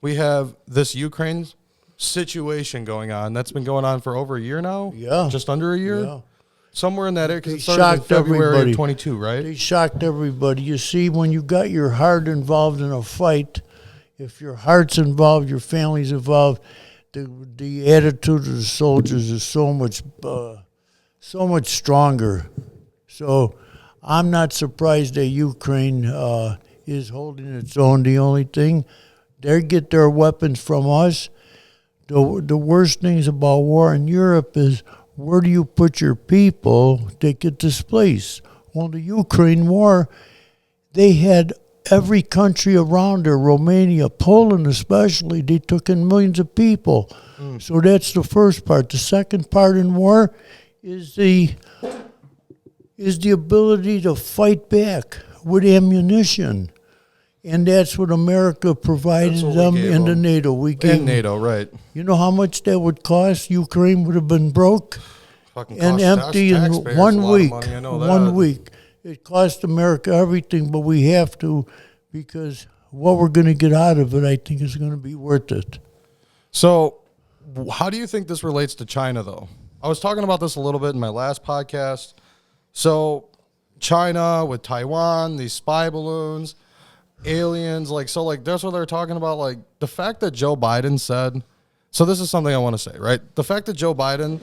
We have this Ukraine situation going on. That's been going on for over a year now? Yeah. Just under a year? Yeah. Somewhere in that area, because They it started in shocked February everybody. of 22, right? They shocked everybody. You see, when you got your heart involved in a fight, if your heart's involved, your family's involved, the attitude of the soldiers is so much stronger. So I'm not surprised that Ukraine is holding its own. The only thing, they get their weapons from us. The worst things about war in Europe is, where do you put your people that get displaced? Well, the Ukraine war, they had every country around there, Romania, Poland especially, they took in millions of people. So that's the first part. The second part in war is the ability to fight back with ammunition. And that's what America provided what we them gave in the them. NATO. We gave In NATO, right. You know how much that would cost? Ukraine would have been broke Fucking and cost empty in taxpayers a 1 lot of week. money, I know that. 1 week. It cost America everything, but we have to, because what we're going to get out of it, I think, is going to be worth it. So, how do you think this relates to China, though? I was talking about this a little bit in my last podcast. So, China with Taiwan, these spy balloons, aliens, that's what they're talking about. Like, the fact that Joe Biden said, so this is something I want to say, right? The fact that Joe Biden,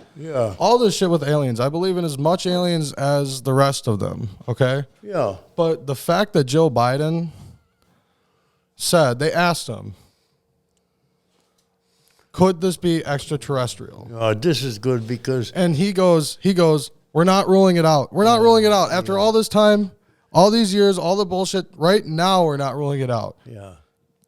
all this shit with aliens, I believe in as much aliens as the rest of them, okay? Yeah. But the fact that Joe Biden said, they asked him, could this be extraterrestrial? This is good because And he goes, we're not ruling it out. We're not ruling it out. After all this time, all these years, all the bullshit, right now we're not ruling it out.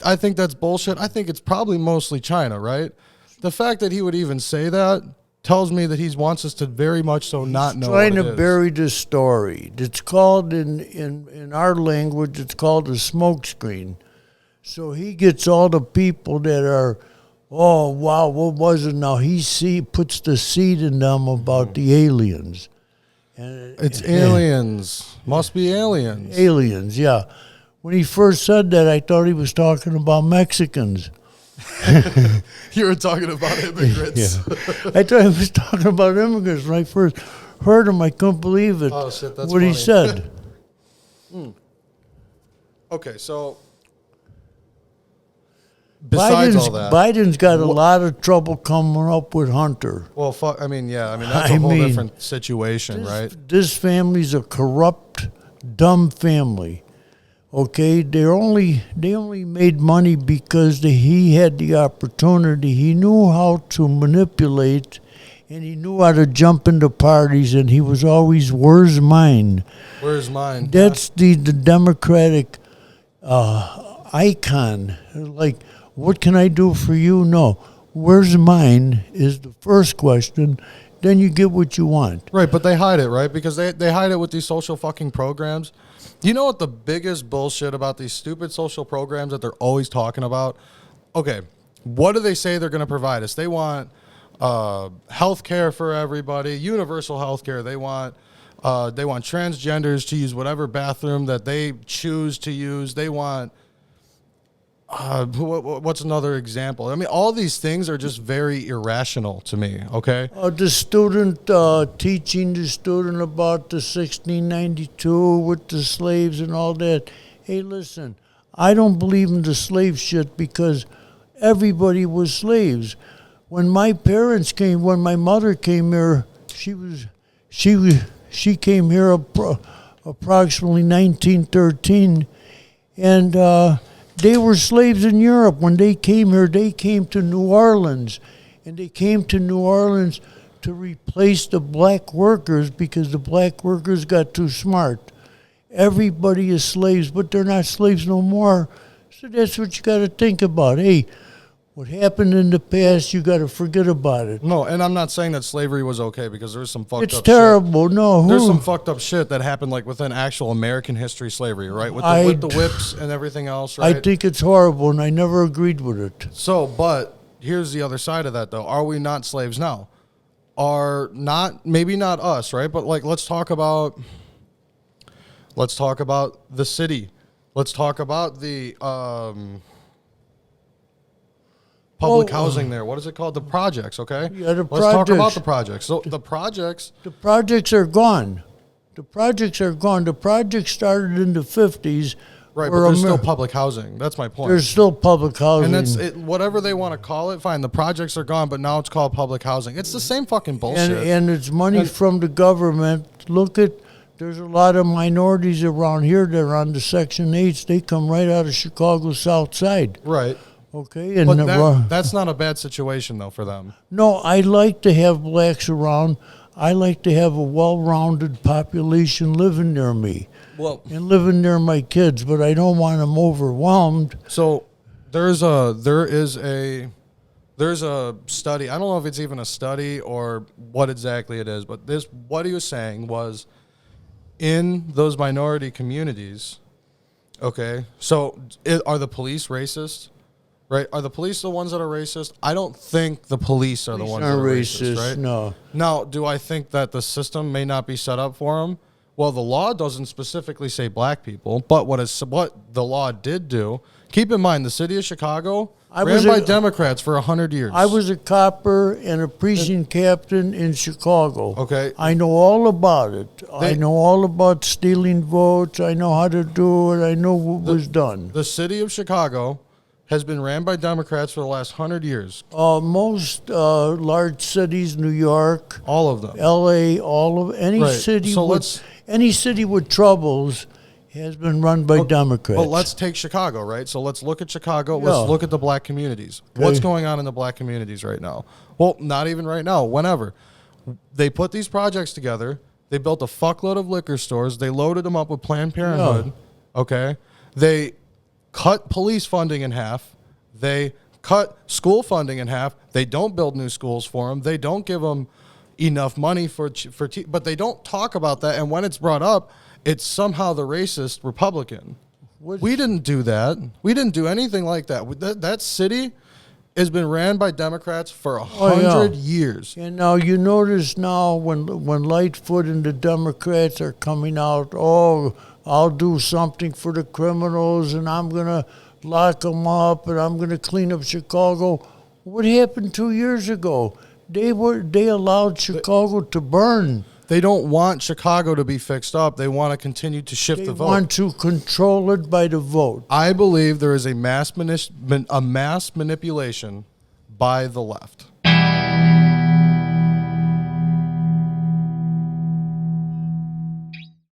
I think that's bullshit. I think it's probably mostly China, right? The fact that he would even say that tells me that he wants us to very much so not know trying what to it is. bury this story. It's called, in our language, it's called a smokescreen. So he gets all the people that are, oh, wow, what was it now? He puts the seed in them about the aliens. And It's aliens. Must be aliens. aliens, yeah. When he first said that, I thought he was talking about Mexicans. You were talking about immigrants. I thought he was talking about immigrants. When I first heard him, I couldn't believe it. Oh, shit, that's what he funny. said. Okay, so besides all that, Biden's got a lot of trouble coming up with Hunter. well, fuck. I mean, that's a whole different situation, right? This family's a corrupt, dumb family. Okay, they only made money because he had the opportunity. He knew how to manipulate, and he knew how to jump into parties. And he was always, "Where's mine?" Where's mine? That's the Democratic icon. Like, what can I do for you? No. Where's mine is the first question. Then you get what you want. Right, but they hide it, right? Because they hide it with these social fucking programs. You know what the biggest bullshit about these stupid social programs that they're always talking about? Okay, what do they say they're going to provide us? They want health care for everybody, universal health care. They want transgenders to use whatever bathroom that they choose to use. They want what's another example? I mean, all these things are just very irrational to me, okay? The student teaching the student about the 1692 with the slaves and all that. Hey, listen, I don't believe in the slave shit because everybody was slaves. When my mother came here, she came here approximately 1913, and they were slaves in Europe. When they came here, they came to New Orleans. And they came to New Orleans to replace the black workers because the black workers got too smart. Everybody is slaves, but they're not slaves no more. So that's what you got to think about. Hey, what happened in the past, you got to forget about it. No, and I'm not saying that slavery was okay because there's some fucked up shit. It's terrible. No, There's some fucked up shit that happened like within actual American history slavery, right? With the whips and everything else, right? I think it's horrible, and I never agreed with it. So, but here's the other side of that, though. Are we not slaves now? Maybe not us, right? But like, let's talk about the city. Let's talk about the public Well, housing there. What is it called? The projects, okay? Yeah, the Let's talk about projects. the projects. So the projects, The projects are gone. The projects are gone. The projects started in the 50s. right, where but there's still Amer- public housing. That's my point. There's still public housing. And that's it, whatever they want to call it, fine. The projects are gone, but now it's called public housing. It's the same fucking bullshit. and it's money And- from the government. Look at, there's a lot of minorities around here that are on the Section 8s. They come right out of Chicago's South Side. right. Okay? And But the- that's not a bad situation, though, for them. no, I like to have blacks around. I like to have a well-rounded population living near me Well, and living near my kids, but I don't want them overwhelmed. so there is a study. I don't know if it's even a study or what exactly it is, but what he was saying was in those minority communities. Okay, so are the police racist? Right? Are the police the ones that are racist? I don't think the police are the ones that Aren't are racist, right? No. Now, do I think that the system may not be set up for them? Well, the law doesn't specifically say black people, but what the law did do, keep in mind, the city of Chicago ran by Democrats for 100 years. I was a copper and a precinct captain in Chicago. Okay. I know all about it. I know all about stealing votes. I know how to do it. I know what was done. The city of Chicago has been ran by Democrats for the last 100 years. Most large cities, New York, All of them. L.A., all of any Right. city So with any city with troubles has been run by Democrats. But let's take Chicago, right? So let's look at Chicago. Yeah. Let's look at the black communities. Okay. What's going on in the black communities right now? Well, not even right now, whenever. They put these projects together. They built a fuckload of liquor stores. They loaded them up with Planned Parenthood. Okay? They cut police funding in half. They cut school funding in half. They don't build new schools for them. They don't give them enough money but they don't talk about that. And when it's brought up, it's somehow the racist Republican. We didn't do that. We didn't do anything like that. That city has been ran by Democrats for 100 years. And now you notice now when Lightfoot and the Democrats are coming out, oh, I'll do something for the criminals and I'm going to lock them up and I'm going to clean up Chicago. What happened 2 years ago? They allowed Chicago to burn. They don't want Chicago to be fixed up. They want to continue to shift They the vote. want to control it by the vote. I believe there is a mass manipulation by the left.